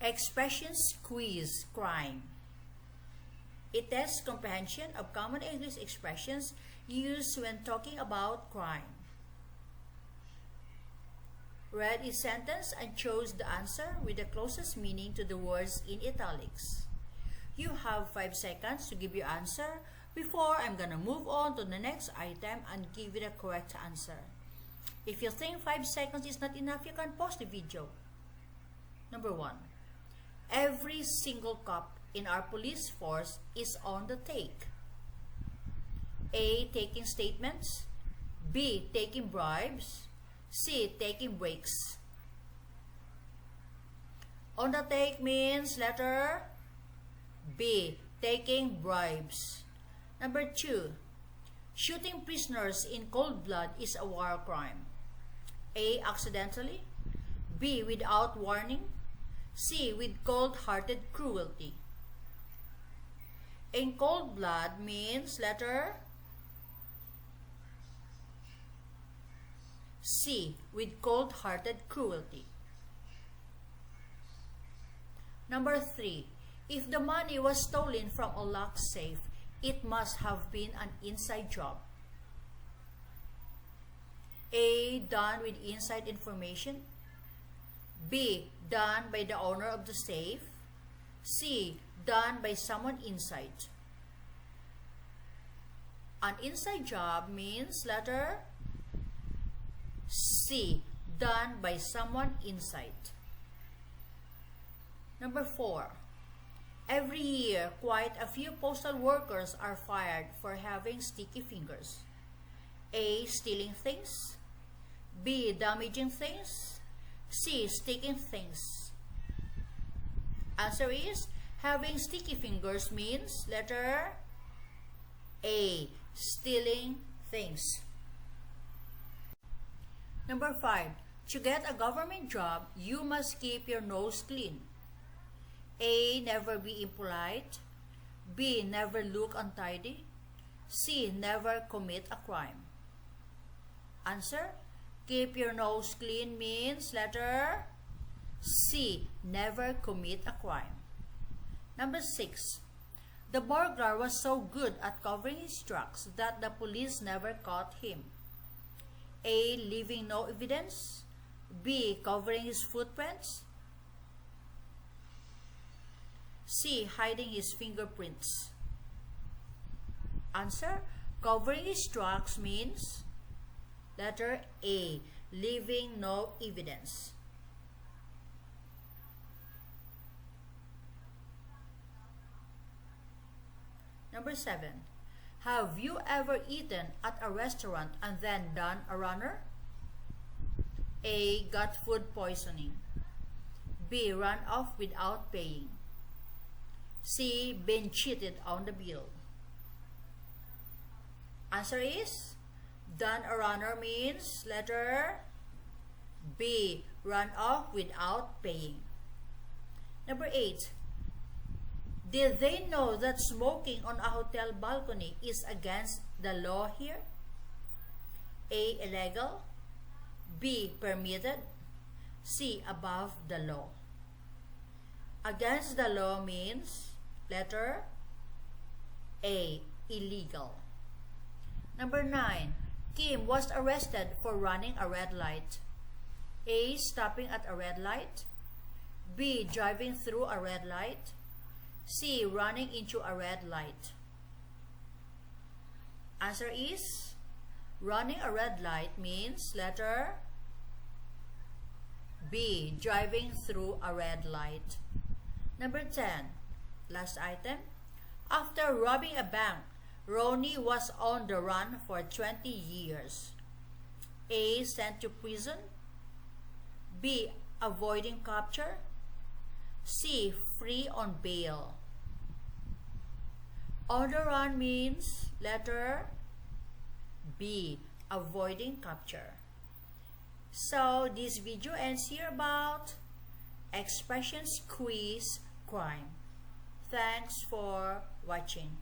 Expressions quiz, crime. It tests comprehension of common English expressions used when talking about crime. Read each sentence and chose the answer with the closest meaning to the words in italics. You have 5 seconds to give your answer before I'm gonna move on to the next item and give you the correct answer. If you think 5 seconds is not enough, you can pause the video. Number 1. Every single cop in our police force is on the take. A. Taking statements. B. Taking bribes. C. Taking breaks. On the take means letter B. Taking bribes. Number 2. Shooting prisoners in cold blood is a war crime. A. Accidentally. B. Without warning. C. With cold-hearted cruelty. In cold blood means letter C. With cold-hearted cruelty. Number 3. If the money was stolen from a locked safe, it must have been an inside job. A. Done with inside information. B. Done by the owner of the safe. C. Done by someone inside. An inside job means letter C. Done by someone inside. Number 4. Every year, quite a few postal workers are fired for having sticky fingers. A. Stealing things. B. Damaging things. C. Sticking things. Answer is, having sticky fingers means letter A. Stealing things. Number 5. To get a government job, you must keep your nose clean. A. Never be impolite. B. Never look untidy. C. Never commit a crime. Answer. Keep your nose clean means letter C. Never commit a crime. Number 6. The burglar was so good at covering his tracks that the police never caught him. A. Leaving no evidence. B. Covering his footprints. C. Hiding his fingerprints. Answer. Covering his tracks means letter A. Leaving no evidence. Number 7. Have you ever eaten at a restaurant and then done a runner? A. Got food poisoning. B. Ran off without paying. C. Been cheated on the bill. Answer is, done a runner means letter B. Run off without paying. Number 8. Did they know that smoking on a hotel balcony is against the law here? A. Illegal. B. Permitted. C. Above the law. Against the law means letter A. Illegal. Number 9. Kim was arrested for running a red light. A. Stopping at a red light. B. Driving through a red light. C. Running into a red light. Answer is, running a red light means letter B. Driving through a red light. Number 10. Last item. After robbing a bank, Ronnie was on the run for 20 years. A. Sent to prison. B. Avoiding capture. C. Free on bail. On the run means letter B. Avoiding capture. So this video ends here about expressions quiz crime. Thanks for watching.